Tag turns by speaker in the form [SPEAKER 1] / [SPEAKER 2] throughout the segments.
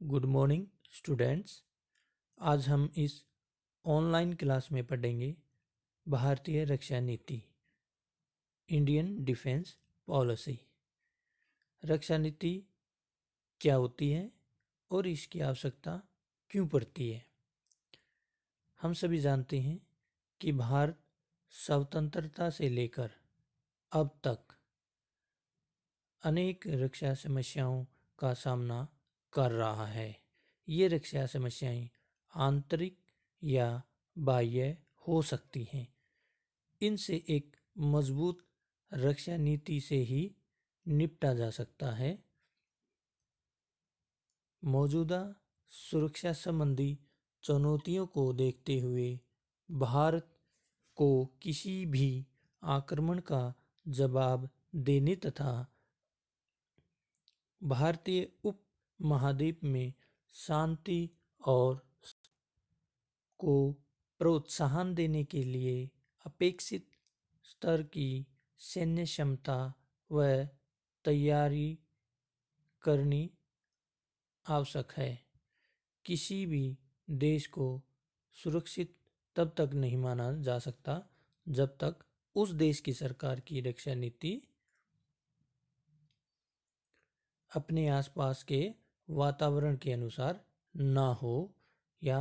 [SPEAKER 1] Good morning students. आज हम इस ऑनलाइन क्लास में पढ़ेंगे भारतीय रक्षा नीति, इंडियन डिफेंस पॉलिसी। रक्षा नीति क्या होती है और इसकी आवश्यकता क्यों पड़ती है। हम सभी जानते हैं कि भारत स्वतंत्रता से लेकर अब तक अनेक रक्षा समस्याओं का सामना कर रहा है। ये रक्षा समस्याएं आंतरिक या बाह्य हो सकती हैं। इनसे एक मजबूत रक्षा नीति से ही निपटा जा सकता है। मौजूदा सुरक्षा संबंधी चुनौतियों को देखते हुए भारत को किसी भी आक्रमण का जवाब देने तथा भारतीय उपमहाद्वीप में शांति और को प्रोत्साहन देने के लिए अपेक्षित स्तर की सैन्य क्षमता व तैयारी करनी आवश्यक है। किसी भी देश को सुरक्षित तब तक नहीं माना जा सकता जब तक उस देश की सरकार की रक्षा नीति अपने आसपास के वातावरण के अनुसार ना हो या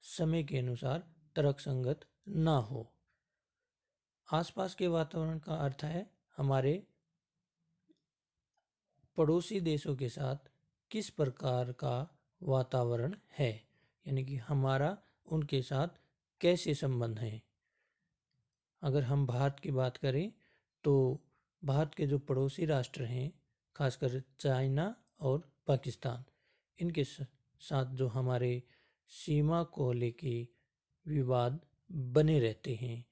[SPEAKER 1] समय के अनुसार तर्कसंगत ना हो। आसपास के वातावरण का अर्थ है हमारे पड़ोसी देशों के साथ किस प्रकार का वातावरण है, यानी कि हमारा उनके साथ कैसे संबंध है। अगर हम भारत की बात करें तो भारत के जो पड़ोसी राष्ट्र हैं, खासकर चाइना और पाकिस्तान, इनके साथ जो हमारे सीमा को लेके विवाद बने रहते हैं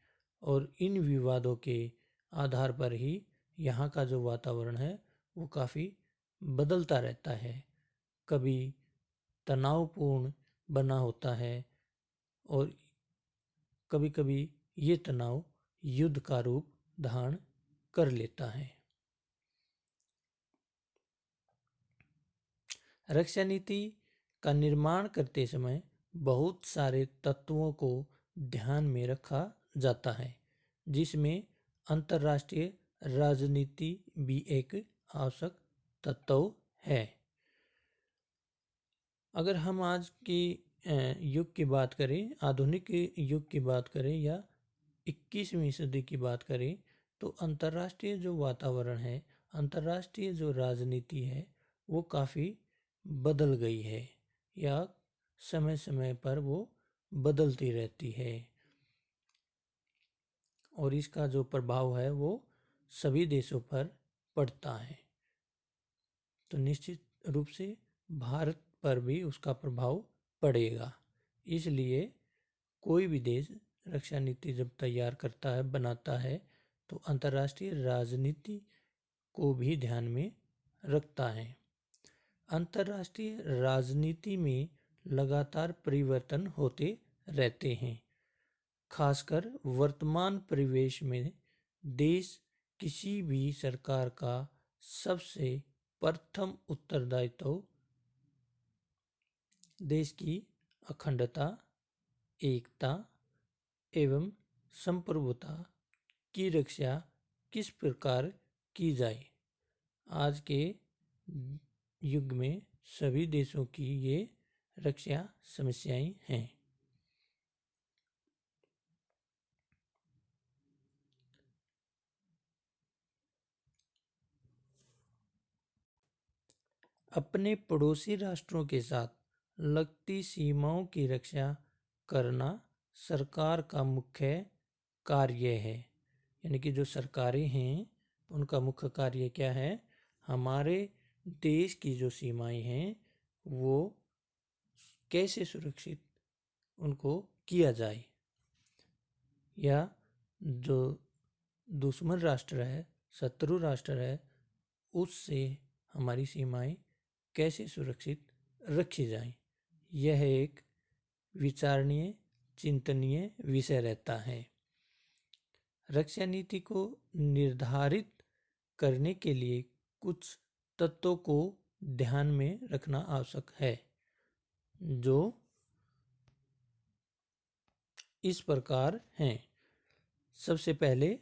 [SPEAKER 1] और इन विवादों के आधार पर ही यहाँ का जो वातावरण है वो काफ़ी बदलता रहता है। कभी तनावपूर्ण बना होता है और कभी कभी ये तनाव युद्ध का रूप धारण कर लेता है। रक्षा नीति का निर्माण करते समय बहुत सारे तत्वों को ध्यान में रखा जाता है, जिसमें अंतर्राष्ट्रीय राजनीति भी एक आवश्यक तत्व है। अगर हम आज के युग की बात करें, आधुनिक युग की बात करें या 21वीं सदी की बात करें, तो अंतर्राष्ट्रीय जो वातावरण है, अंतर्राष्ट्रीय जो राजनीति है वो काफ़ी बदल गई है या समय समय पर वो बदलती रहती है और इसका जो प्रभाव है वो सभी देशों पर पड़ता है। तो निश्चित रूप से भारत पर भी उसका प्रभाव पड़ेगा। इसलिए कोई भी देश रक्षा नीति जब तैयार करता है, बनाता है, तो अंतर्राष्ट्रीय राजनीति को भी ध्यान में रखता है। अंतर्राष्ट्रीय राजनीति में लगातार परिवर्तन होते रहते हैं। खासकर वर्तमान परिवेश में देश किसी भी सरकार का सबसे प्रथम उत्तरदायित्व देश की अखंडता, एकता एवं संप्रभुता की रक्षा किस प्रकार की जाए। आज के युग में सभी देशों की ये रक्षा समस्याएं हैं। अपने पड़ोसी राष्ट्रों के साथ लगती सीमाओं की रक्षा करना सरकार का मुख्य कार्य है। यानी कि जो सरकारें हैं उनका मुख्य कार्य क्या है, हमारे देश की जो सीमाएं हैं वो कैसे सुरक्षित उनको किया जाए, या जो दुश्मन राष्ट्र है, शत्रु राष्ट्र है, उससे हमारी सीमाएं कैसे सुरक्षित रखी जाएं। यह एक विचारणीय, चिंतनीय विषय रहता है। रक्षा नीति को निर्धारित करने के लिए कुछ तत्वों को ध्यान में रखना आवश्यक है, जो इस प्रकार हैं। सबसे पहले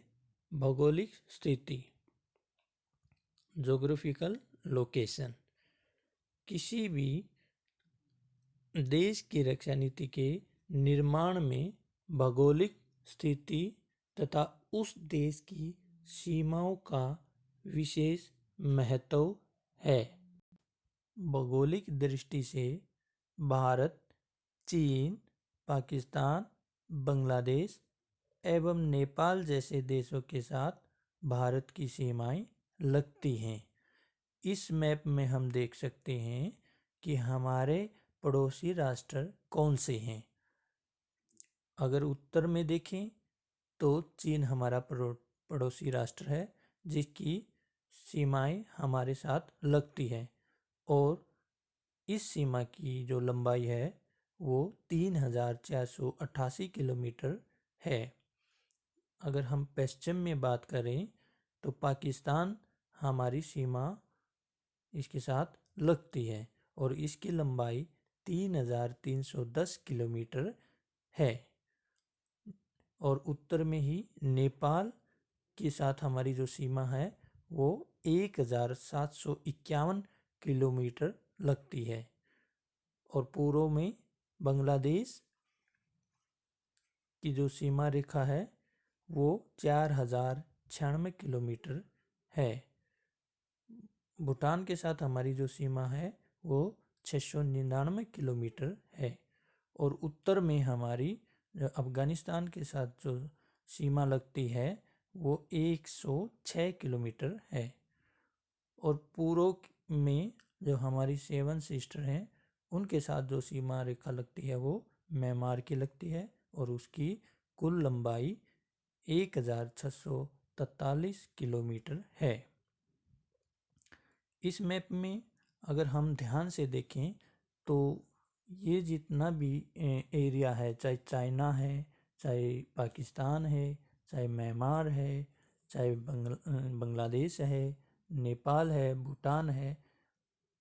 [SPEAKER 1] भौगोलिक स्थिति, ज्योग्राफिकल लोकेशन। किसी भी देश की रक्षा नीति के निर्माण में भौगोलिक स्थिति तथा उस देश की सीमाओं का विशेष महत्व है। भौगोलिक दृष्टि से भारत, चीन, पाकिस्तान, बांग्लादेश एवं नेपाल जैसे देशों के साथ भारत की सीमाएं लगती हैं। इस मैप में हम देख सकते हैं कि हमारे पड़ोसी राष्ट्र कौन से हैं। अगर उत्तर में देखें तो चीन हमारा पड़ोसी राष्ट्र है, जिसकी सीमाएं हमारे साथ लगती है और इस सीमा की जो लंबाई है वो 3488 किलोमीटर है। अगर हम पश्चिम में बात करें तो पाकिस्तान हमारी सीमा इसके साथ लगती है और इसकी लंबाई 3310 किलोमीटर है। और उत्तर में ही नेपाल के साथ हमारी जो सीमा है वो 1751 किलोमीटर लगती है। और पूर्व में बांग्लादेश की जो सीमा रेखा है वो 4096 किलोमीटर है। भूटान के साथ हमारी जो सीमा है वो 699 किलोमीटर है। और उत्तर में हमारी अफगानिस्तान के साथ जो सीमा लगती है वो 106 किलोमीटर है। और पूर्व में जो हमारी 7 सिस्टर हैं उनके साथ जो सीमा रेखा लगती है वो म्यांमार की लगती है और उसकी कुल लंबाई 1643 किलोमीटर है। इस मैप में अगर हम ध्यान से देखें तो ये जितना भी एरिया है, चाहे चाइना है, चाहे पाकिस्तान है, चाहे म्यांमार है, चाहे बांग्लादेश है, नेपाल है, भूटान है,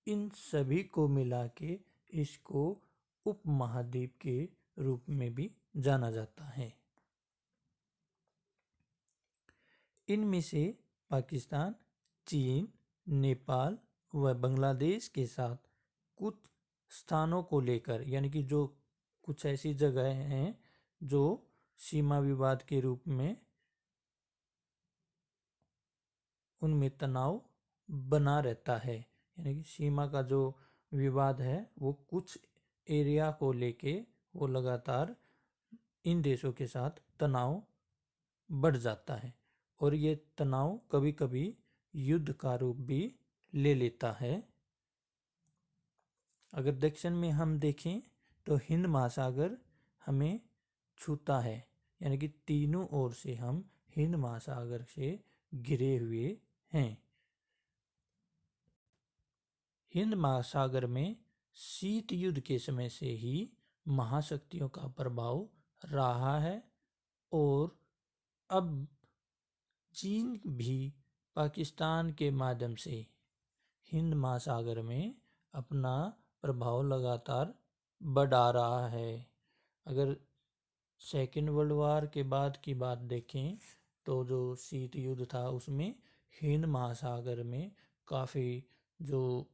[SPEAKER 1] इन सभी को मिला के इसको उपमहाद्वीप के रूप में भी जाना जाता है। इनमें से पाकिस्तान, चीन, नेपाल व बांग्लादेश के साथ कुछ स्थानों को लेकर, यानी कि जो कुछ ऐसी जगह हैं जो सीमा विवाद के रूप में उनमें तनाव बना रहता है। यानी कि सीमा का जो विवाद है वो कुछ एरिया को लेके वो लगातार इन देशों के साथ तनाव बढ़ जाता है और ये तनाव कभी कभी युद्ध का रूप भी ले लेता है। अगर दक्षिण में हम देखें तो हिंद महासागर हमें छूता है, यानी कि तीनों ओर से हम हिंद महासागर से घिरे हुए हैं। हिंद महासागर में शीत युद्ध के समय से ही महाशक्तियों का प्रभाव रहा है और अब चीन भी पाकिस्तान के माध्यम से हिंद महासागर में अपना प्रभाव लगातार बढ़ा रहा है। अगर सेकेंड वर्ल्ड वार के बाद की बात देखें तो जो शीत युद्ध था उसमें हिंद महासागर में काफ़ी जो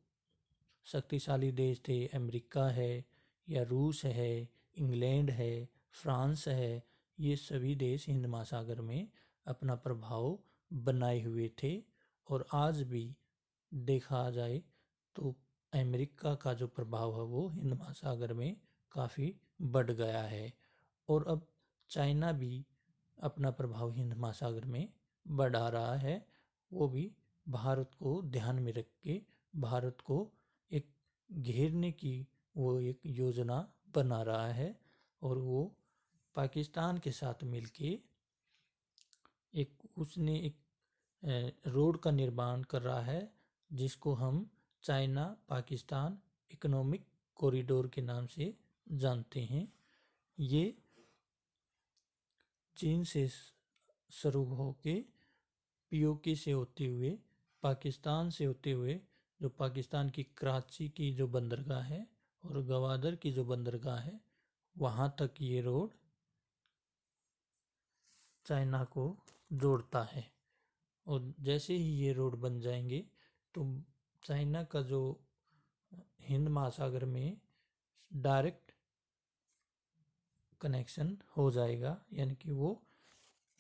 [SPEAKER 1] शक्तिशाली देश थे, अमेरिका है या रूस है, इंग्लैंड है, फ्रांस है, ये सभी देश हिंद महासागर में अपना प्रभाव बनाए हुए थे। और आज भी देखा जाए तो अमेरिका का जो प्रभाव है वो हिंद महासागर में काफ़ी बढ़ गया है और अब चाइना भी अपना प्रभाव हिंद महासागर में बढ़ा रहा है। वो भी भारत को ध्यान में रख के भारत को एक घेरने की वो एक योजना बना रहा है और वो पाकिस्तान के साथ मिलके उसने एक रोड का निर्माण कर रहा है जिसको हम चाइना पाकिस्तान इकोनॉमिक कॉरिडोर के नाम से जानते हैं। ये चीन से शुरू होके पीओके से होते हुए पाकिस्तान से होते हुए जो पाकिस्तान की कराची की जो बंदरगाह है और गवादर की जो बंदरगाह है, वहाँ तक ये रोड चाइना को जोड़ता है। और जैसे ही ये रोड बन जाएंगे तो चाइना का जो हिंद महासागर में डायरेक्ट कनेक्शन हो जाएगा, यानी कि वो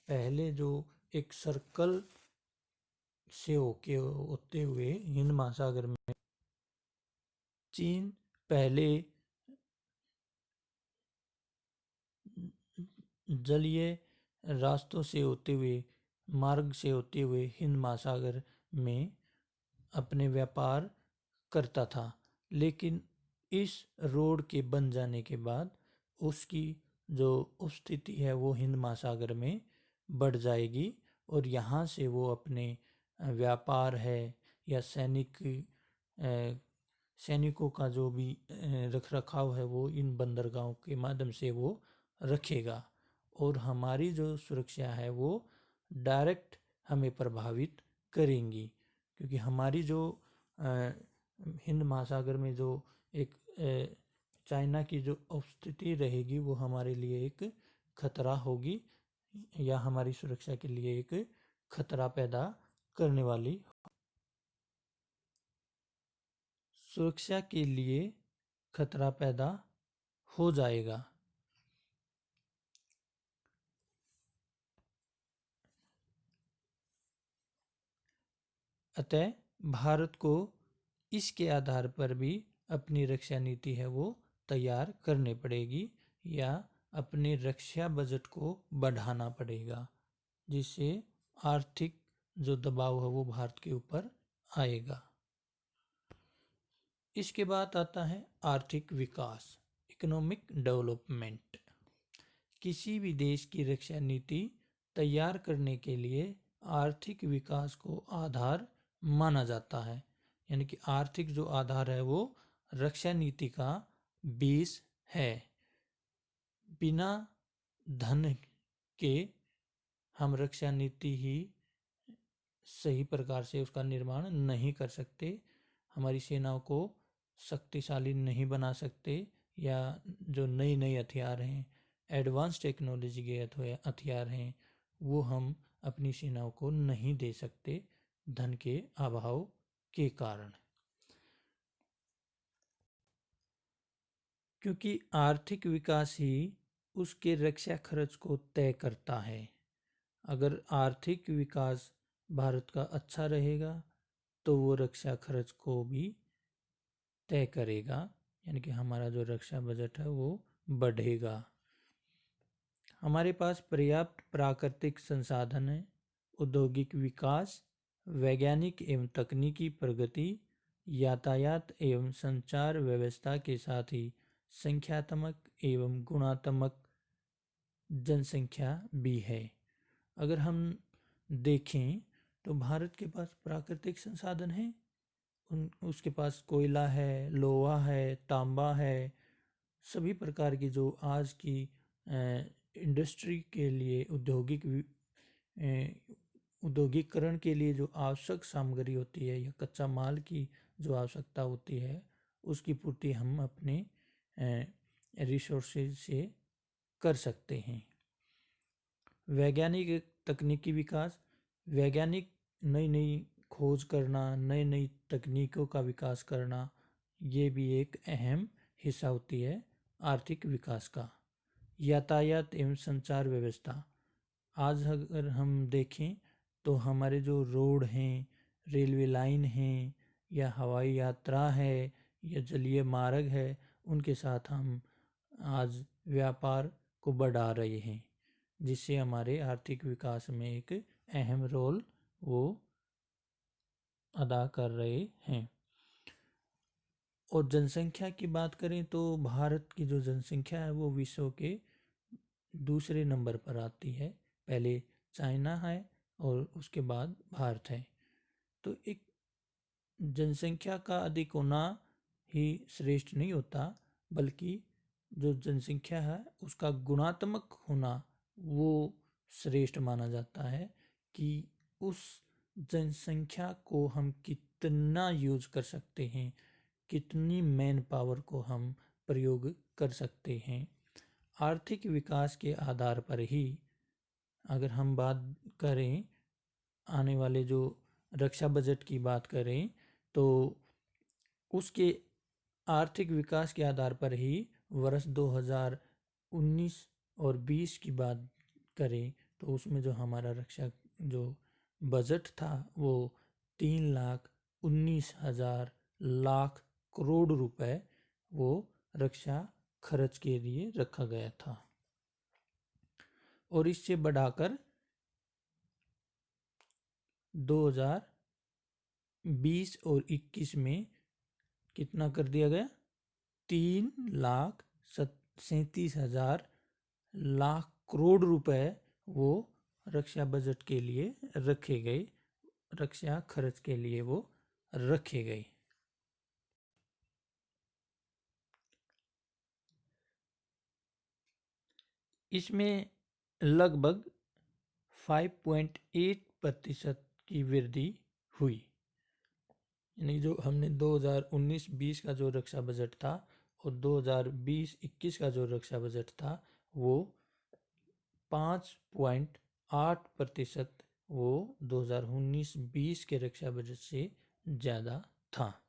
[SPEAKER 1] पहले जो एक सर्कल से होते हुए हिंद महासागर में चीन पहले जलीय रास्तों से होते हुए, मार्ग से होते हुए हिंद महासागर में अपने व्यापार करता था, लेकिन इस रोड के बन जाने के बाद उसकी जो उपस्थिति है वो हिंद महासागर में बढ़ जाएगी और यहाँ से वो अपने व्यापार है या सैनिकों का जो भी रख रखाव है वो इन बंदरगाहों के माध्यम से वो रखेगा और हमारी जो सुरक्षा है वो डायरेक्ट हमें प्रभावित करेंगी, क्योंकि हमारी जो हिंद महासागर में जो एक चाइना की जो उपस्थिति रहेगी वो हमारे लिए एक खतरा होगी या हमारी सुरक्षा के लिए एक खतरा पैदा करने वाली, सुरक्षा के लिए खतरा पैदा हो जाएगा। अतः भारत को इसके आधार पर भी अपनी रक्षा नीति है वो तैयार करनी पड़ेगी या अपने रक्षा बजट को बढ़ाना पड़ेगा, जिससे आर्थिक जो दबाव है वो भारत के ऊपर आएगा। इसके बाद आता है आर्थिक विकास, इकोनॉमिक डेवलपमेंट। किसी भी देश की रक्षा नीति तैयार करने के लिए आर्थिक विकास को आधार माना जाता है, यानी कि आर्थिक जो आधार है वो रक्षा नीति का बेस है। बिना धन के हम रक्षा नीति ही सही प्रकार से उसका निर्माण नहीं कर सकते, हमारी सेनाओं को शक्तिशाली नहीं बना सकते या जो नई नई हथियार हैं, एडवांस टेक्नोलॉजी के हथियार हैं, वो हम अपनी सेनाओं को नहीं दे सकते धन के अभाव के कारण। क्योंकि आर्थिक विकास ही उसके रक्षा खर्च को तय करता है। अगर आर्थिक विकास भारत का अच्छा रहेगा तो वो रक्षा खर्च को भी तय करेगा, यानी कि हमारा जो रक्षा बजट है वो बढ़ेगा। हमारे पास पर्याप्त प्राकृतिक संसाधन है, औद्योगिक विकास, वैज्ञानिक एवं तकनीकी प्रगति, यातायात एवं संचार व्यवस्था के साथ ही संख्यात्मक एवं गुणात्मक जनसंख्या भी है। अगर हम देखें तो भारत के पास प्राकृतिक संसाधन है, उसके पास कोयला है, लोहा है, तांबा है, सभी प्रकार की जो आज की इंडस्ट्री के लिए औद्योगिकरण के लिए जो आवश्यक सामग्री होती है या कच्चा माल की जो आवश्यकता होती है उसकी पूर्ति हम अपने रिसोर्सेज से कर सकते हैं। वैज्ञानिक तकनीकी विकास, वैज्ञानिक नई नई खोज करना, नई नई तकनीकों का विकास करना, ये भी एक अहम हिस्सा होती है आर्थिक विकास का। यातायात एवं संचार व्यवस्था, आज अगर हम देखें तो हमारे जो रोड हैं, रेलवे लाइन हैं या हवाई यात्रा है या जलीय मार्ग है, उनके साथ हम आज व्यापार को बढ़ा रहे हैं, जिससे हमारे आर्थिक विकास में एक अहम रोल वो अदा कर रहे हैं। और जनसंख्या की बात करें तो भारत की जो जनसंख्या है वो विश्व के दूसरे नंबर पर आती है, पहले चाइना है और उसके बाद भारत है। तो एक जनसंख्या का अधिक होना ही श्रेष्ठ नहीं होता, बल्कि जो जनसंख्या है उसका गुणात्मक होना वो श्रेष्ठ माना जाता है, कि उस जनसंख्या को हम कितना यूज कर सकते हैं, कितनी मैन पावर को हम प्रयोग कर सकते हैं। आर्थिक विकास के आधार पर ही अगर हम बात करें, आने वाले जो रक्षा बजट की बात करें, तो उसके आर्थिक विकास के आधार पर ही वर्ष 2019 और 20 की बात करें तो उसमें जो हमारा रक्षा जो बजट था वो 3,19,000 लाख करोड़ रुपए वो रक्षा खर्च के लिए रखा गया था। और इससे बढ़ाकर 2020 और 21 में कितना कर दिया गया, 3,37,000 लाख करोड़ रुपए वो रक्षा बजट के लिए रखे गए, रक्षा खर्च के लिए वो रखे गए। इसमें लगभग 5.8% की वृद्धि हुई। यानी जो हमने 2019-20 का जो रक्षा बजट था और 2020-21 का जो रक्षा बजट था वो 5.8% वो 2019-20 के रक्षा बजट से ज़्यादा था।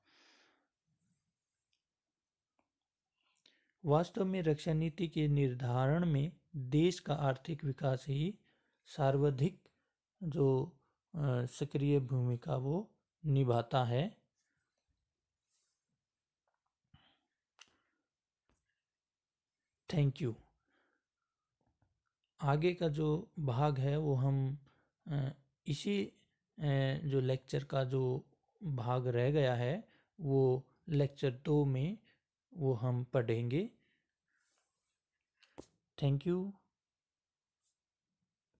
[SPEAKER 1] वास्तव में रक्षा नीति के निर्धारण में देश का आर्थिक विकास ही सर्वाधिक जो सक्रिय भूमिका वो निभाता है। Thank you. आगे का जो भाग है वो हम इसी जो लेक्चर का जो भाग रह गया है वो लेक्चर 2 में वो हम पढ़ेंगे। Thank you.